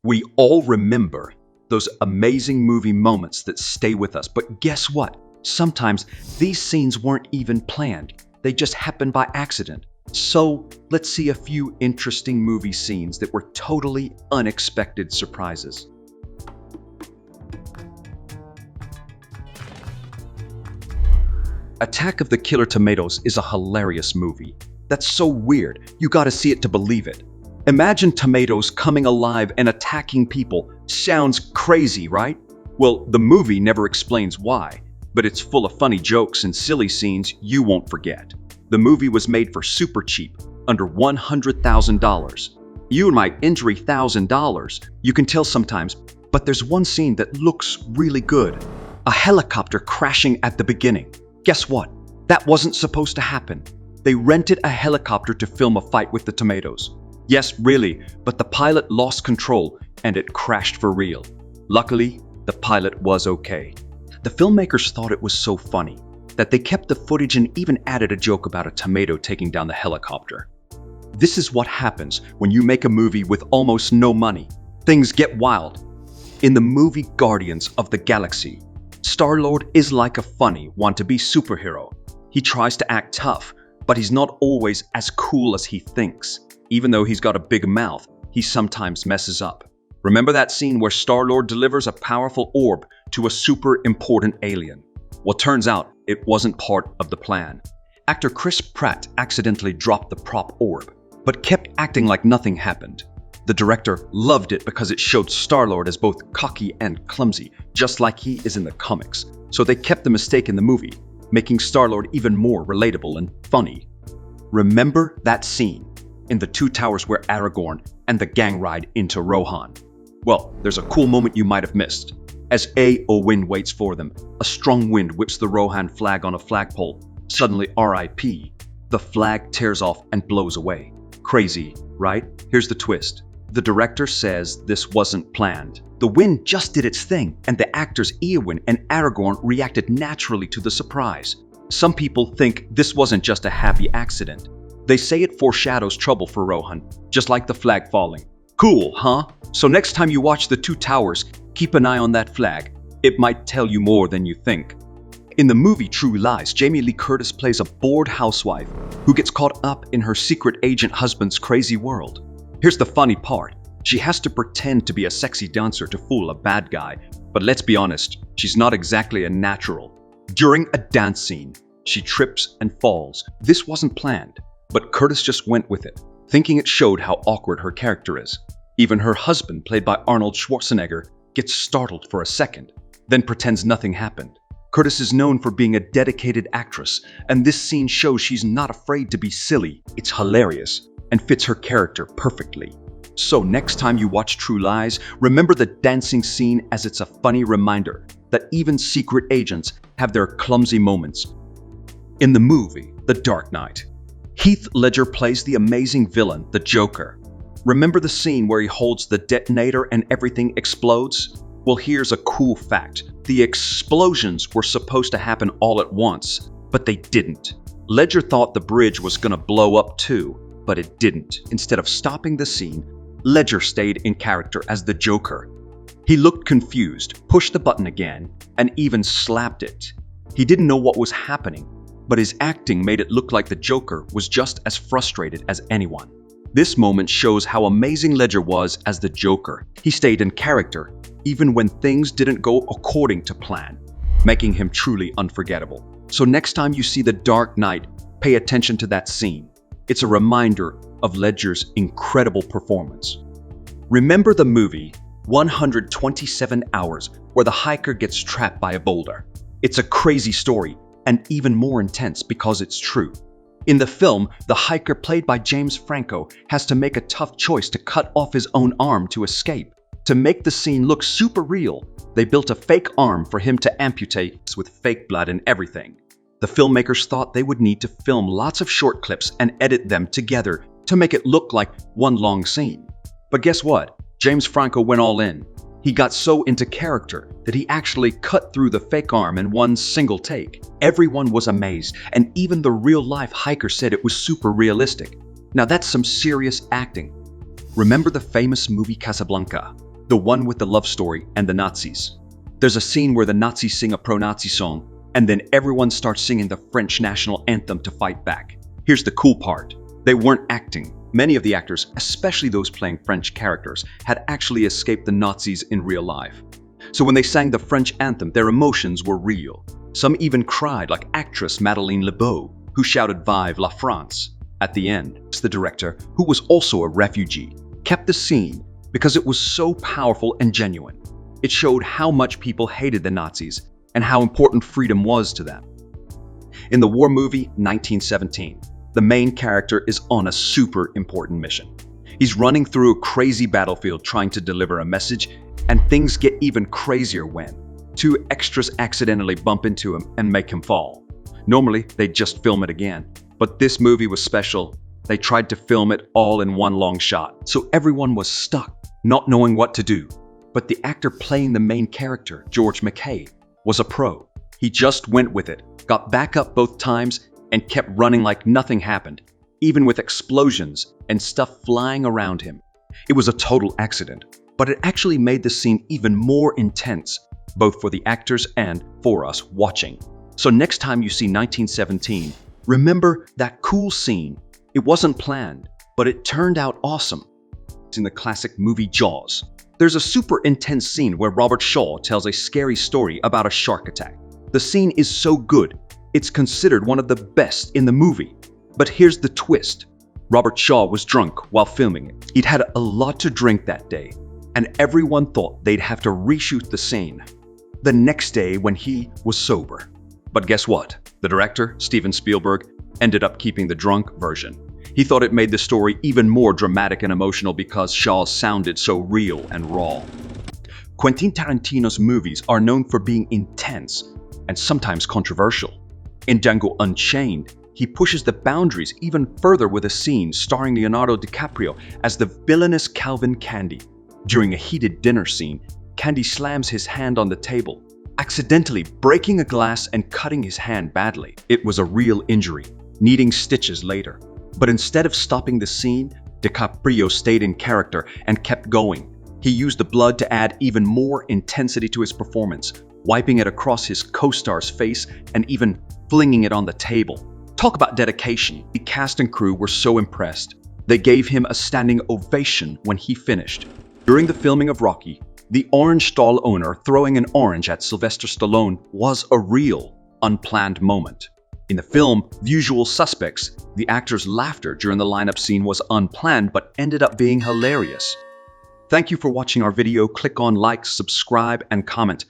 We all remember those amazing movie moments that stay with us, but guess what? Sometimes these scenes weren't even planned. They just happened by accident. So let's see a few interesting movie scenes that were totally unexpected surprises. Attack of the Killer Tomatoes is a hilarious movie. That's so weird, you gotta see it to believe it. Imagine tomatoes coming alive and attacking people. Sounds crazy, right? Well, the movie never explains why, but it's full of funny jokes and silly scenes you won't forget. The movie was made for super cheap, under $100,000. You might injure $1,000, you can tell sometimes, but there's one scene that looks really good. A helicopter crashing at the beginning. Guess what? That wasn't supposed to happen. They rented a helicopter to film a fight with the tomatoes. Yes, really, but the pilot lost control and it crashed for real. Luckily, the pilot was okay. The filmmakers thought it was so funny that they kept the footage and even added a joke about a tomato taking down the helicopter. This is what happens when you make a movie with almost no money. Things get wild. In the movie Guardians of the Galaxy, Star-Lord is like a funny, want-to-be superhero. He tries to act tough, but he's not always as cool as he thinks. Even though he's got a big mouth, he sometimes messes up. Remember that scene where Star-Lord delivers a powerful orb to a super important alien? Well, turns out it wasn't part of the plan. Actor Chris Pratt accidentally dropped the prop orb, but kept acting like nothing happened. The director loved it because it showed Star-Lord as both cocky and clumsy, just like he is in the comics. So they kept the mistake in the movie, making Star-Lord even more relatable and funny. Remember that scene in the Two Towers where Aragorn and the gang ride into Rohan? Well, there's a cool moment you might have missed. As Eowyn waits for them, a strong wind whips the Rohan flag on a flagpole. Suddenly, R.I.P., the flag tears off and blows away. Crazy, right? Here's the twist. The director says this wasn't planned. The wind just did its thing, and the actors Eowyn and Aragorn reacted naturally to the surprise. Some people think this wasn't just a happy accident. They say it foreshadows trouble for Rohan, just like the flag falling. Cool, huh? So next time you watch the Two Towers, keep an eye on that flag. It might tell you more than you think. In the movie True Lies, Jamie Lee Curtis plays a bored housewife who gets caught up in her secret agent husband's crazy world. Here's the funny part. She has to pretend to be a sexy dancer to fool a bad guy, but let's be honest, she's not exactly a natural. During a dance scene, she trips and falls. This wasn't planned, but Curtis just went with it, thinking it showed how awkward her character is. Even her husband, played by Arnold Schwarzenegger, gets startled for a second, then pretends nothing happened. Curtis is known for being a dedicated actress, and this scene shows she's not afraid to be silly. It's hilarious and fits her character perfectly. So next time you watch True Lies, remember the dancing scene as it's a funny reminder that even secret agents have their clumsy moments. In the movie The Dark Knight, Heath Ledger plays the amazing villain, the Joker. Remember the scene where he holds the detonator and everything explodes? Well, here's a cool fact. The explosions were supposed to happen all at once, but they didn't. Ledger thought the bridge was gonna blow up too, but it didn't. Instead of stopping the scene, Ledger stayed in character as the Joker. He looked confused, pushed the button again, and even slapped it. He didn't know what was happening, but his acting made it look like the Joker was just as frustrated as anyone. This moment shows how amazing Ledger was as the Joker. He stayed in character, even when things didn't go according to plan, making him truly unforgettable. So next time you see The Dark Knight, pay attention to that scene. It's a reminder of Ledger's incredible performance. Remember the movie 127 Hours, where the hiker gets trapped by a boulder? It's a crazy story, and even more intense because it's true. In the film, the hiker, played by James Franco, has to make a tough choice to cut off his own arm to escape. To make the scene look super real, they built a fake arm for him to amputate with fake blood and everything. The filmmakers thought they would need to film lots of short clips and edit them together to make it look like one long scene. But guess what? James Franco went all in. He got so into character that he actually cut through the fake arm in one single take. Everyone was amazed, and even the real-life hiker said it was super realistic. Now that's some serious acting. Remember the famous movie Casablanca? the one with the love story and the Nazis. There's a scene where the Nazis sing a pro-Nazi song, and then everyone starts singing the French national anthem to fight back. Here's the cool part. They weren't acting. Many of the actors, especially those playing French characters, had actually escaped the Nazis in real life. So when they sang the French anthem, their emotions were real. Some even cried, like actress Madeleine Lebeau, who shouted "Vive la France" at the end. The director, who was also a refugee, kept the scene because it was so powerful and genuine. It showed how much people hated the Nazis and how important freedom was to them. In the war movie 1917, the main character is on a super important mission. He's running through a crazy battlefield trying to deliver a message, and things get even crazier when two extras accidentally bump into him and make him fall. Normally, they'd just film it again, but this movie was special. They tried to film it all in one long shot, so everyone was stuck, not knowing what to do. But the actor playing the main character, George McKay, was a pro. He just went with it, got back up both times, and kept running like nothing happened, even with explosions and stuff flying around him. It was a total accident, but it actually made the scene even more intense, both for the actors and for us watching. So next time you see 1917, remember that cool scene. It wasn't planned, but it turned out awesome. It's in the classic movie Jaws. There's a super intense scene where Robert Shaw tells a scary story about a shark attack. The scene is so good, it's considered one of the best in the movie. But here's the twist. Robert Shaw was drunk while filming it. He'd had a lot to drink that day, and everyone thought they'd have to reshoot the scene the next day when he was sober. But guess what? The director, Steven Spielberg, ended up keeping the drunk version. He thought it made the story even more dramatic and emotional because Shaw sounded so real and raw. Quentin Tarantino's movies are known for being intense and sometimes controversial. In Django Unchained, he pushes the boundaries even further with a scene starring Leonardo DiCaprio as the villainous Calvin Candy. During a heated dinner scene, Candy slams his hand on the table, accidentally breaking a glass and cutting his hand badly. It was a real injury, needing stitches later. But instead of stopping the scene, DiCaprio stayed in character and kept going. He used the blood to add even more intensity to his performance, wiping it across his co-star's face and even flinging it on the table. Talk about dedication. The cast and crew were so impressed. They gave him a standing ovation when he finished. During the filming of Rocky, the orange stall owner throwing an orange at Sylvester Stallone was a real, unplanned moment. In the film The Usual Suspects, the actor's laughter during the lineup scene was unplanned but ended up being hilarious. Thank you for watching our video. Click on like, subscribe, and comment.